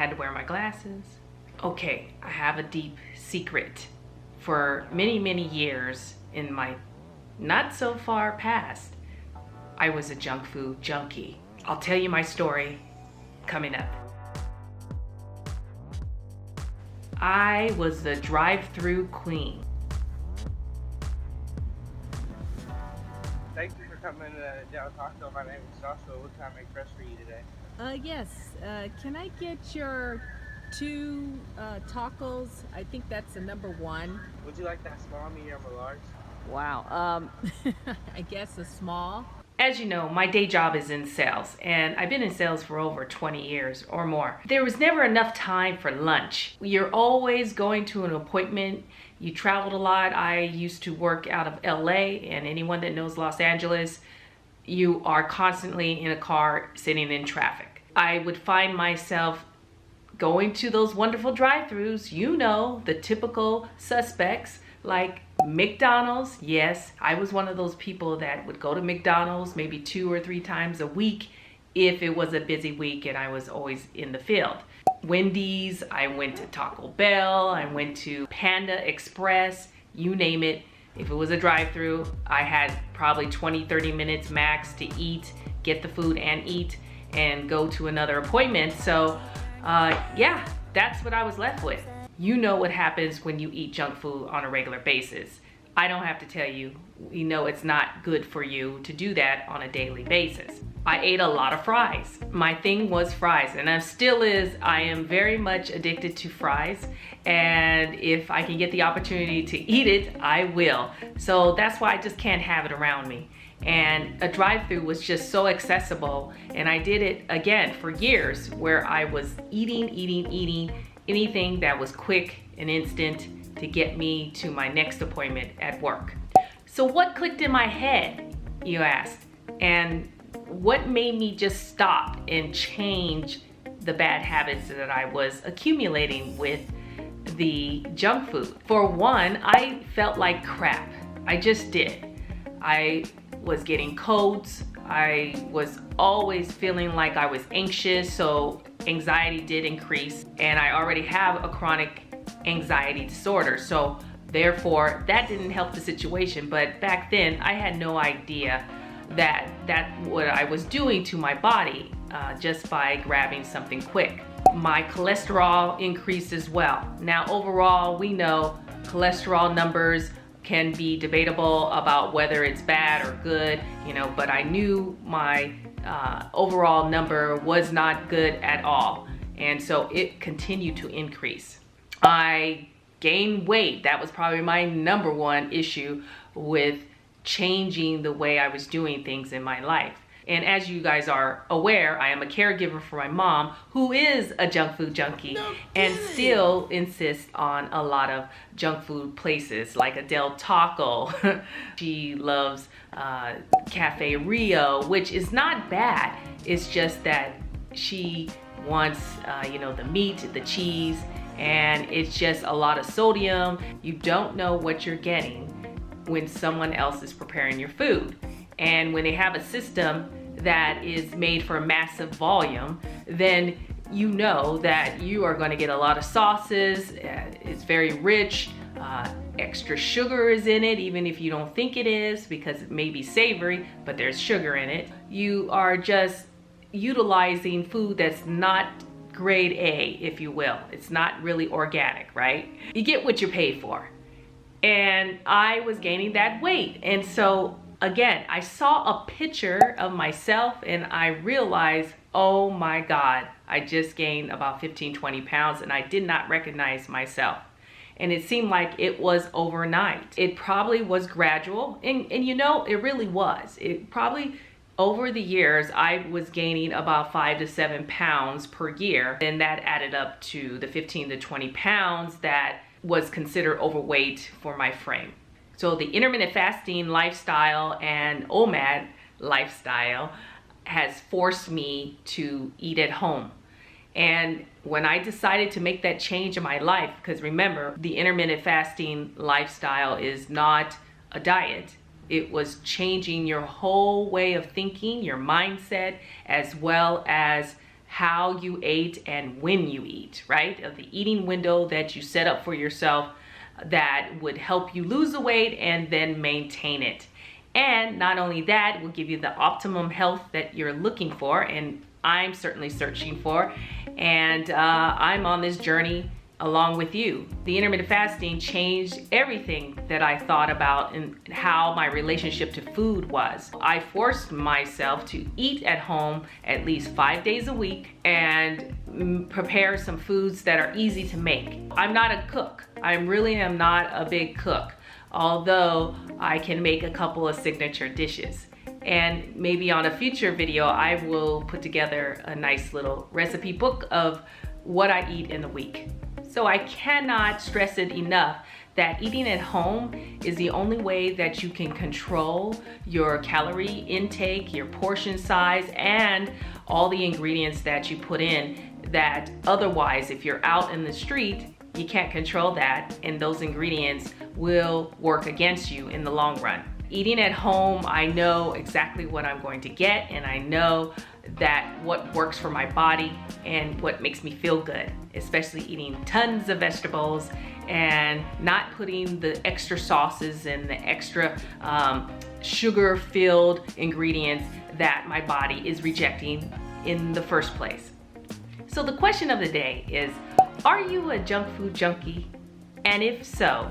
had to wear my glasses. Okay, I have a deep secret. For many, many years in my not so far past, I was a junk food junkie. I'll tell you my story coming up. I was the drive-through queen. Thank you for coming to Del Taco. My name is Joshua. What can I make fresh for you today? Yes. Can I get your two tacos? I think that's the number one. Would you like that small, medium, or large? Wow. I guess a small. As you know, my day job is in sales, and I've been in sales for over 20 years or more. There was never enough time for lunch. You're always going to an appointment. You traveled a lot. I used to work out of LA, and anyone that knows Los Angeles, you are constantly in a car sitting in traffic. I would find myself going to those wonderful drive-thrus, you know, the typical suspects like McDonald's. Yes, I was one of those people that would go to McDonald's maybe 2 or 3 times a week if it was a busy week and I was always in the field. Wendy's, I went to Taco Bell, I went to Panda Express, you name it. If it was a drive-thru, I had probably 20-30 minutes max to eat, get the food and eat, and go to another appointment. So yeah, that's what I was left with. You know what happens when you eat junk food on a regular basis. I don't have to tell you, we know it's not good for you to do that on a daily basis. I ate a lot of fries. My thing was fries, and I still is. I am very much addicted to fries, and if I can get the opportunity to eat it, I will. So that's why I just can't have it around me. And a drive-thru was just so accessible, and I did it again for years where I was eating anything that was quick and instant to get me to my next appointment at work. So what clicked in my head, you asked, and what made me just stop and change the bad habits that I was accumulating with the junk food? For one, I felt like crap. I just did. I was getting colds. I was always feeling like I was anxious, so anxiety did increase, and I already have a chronic anxiety disorder, so therefore that didn't help the situation. But back then I had no idea that what I was doing to my body just by grabbing something quick. My cholesterol increased as well. Now overall, we know cholesterol numbers can be debatable about whether it's bad or good, you know, but I knew my overall number was not good at all, and so it continued to increase. I gained weight. That was probably my number one issue with changing the way I was doing things in my life. And as you guys are aware, I am a caregiver for my mom, who is a junk food junkie and still insists on a lot of junk food places like a Del Taco. She loves Cafe Rio, which is not bad. It's just that she wants, you know, the meat, the cheese, and it's just a lot of sodium. You don't know what you're getting when someone else is preparing your food. And when they have a system that is made for massive volume, then you know that you are going to get a lot of sauces. It's very rich. Extra sugar is in it, even if you don't think it is, because it may be savory, but there's sugar in it. You are just utilizing food that's not grade A, if you will. It's not really organic, right? You get what you pay for. And I was gaining that weight. And so again, I saw a picture of myself and I realized, oh my God, I just gained about 15-20 pounds and I did not recognize myself. And it seemed like it was overnight. It probably was gradual, and you know, it really was. It probably, over the years, I was gaining about 5 to 7 pounds per year. Then that added up to the 15 to 20 pounds that was considered overweight for my frame. So the intermittent fasting lifestyle and OMAD lifestyle has forced me to eat at home. And when I decided to make that change in my life, because remember, the intermittent fasting lifestyle is not a diet. It was changing your whole way of thinking, your mindset, as well as how you ate and when you eat, right? Of the eating window that you set up for yourself that would help you lose the weight and then maintain it. And not only that, it will give you the optimum health that you're looking for, and I'm certainly searching for, and I'm on this journey along with you. The intermittent fasting changed everything that I thought about and how my relationship to food was. I forced myself to eat at home at least 5 days a week and prepare some foods that are easy to make. I'm not a cook. I really am not a big cook, although I can make a couple of signature dishes. And maybe on a future video, I will put together a nice little recipe book of what I eat in the week. So I cannot stress it enough that eating at home is the only way that you can control your calorie intake, your portion size, and all the ingredients that you put in that otherwise, if you're out in the street, you can't control that, and those ingredients will work against you in the long run. Eating at home, I know exactly what I'm going to get, and I know that what works for my body and what makes me feel good, especially eating tons of vegetables and not putting the extra sauces and the extra sugar-filled ingredients that my body is rejecting in the first place. So the question of the day is, are you a junk food junkie? And if so,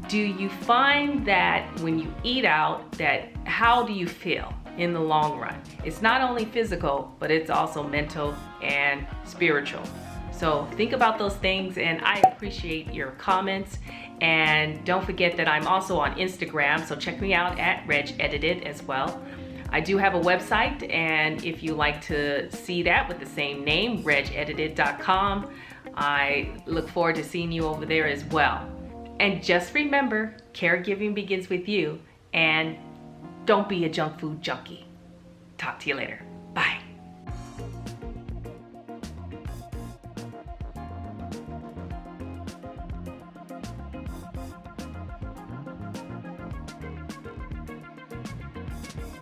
do you find that when you eat out, that how do you feel in the long run? It's not only physical, but it's also mental and spiritual. So think about those things, and I appreciate your comments. And don't forget that I'm also on Instagram, so check me out at regedited as well. I do have a website, and if you like to see that with the same name, regedited.com, I look forward to seeing you over there as well. And just remember, caregiving begins with you, and don't be a junk food junkie. Talk to you later.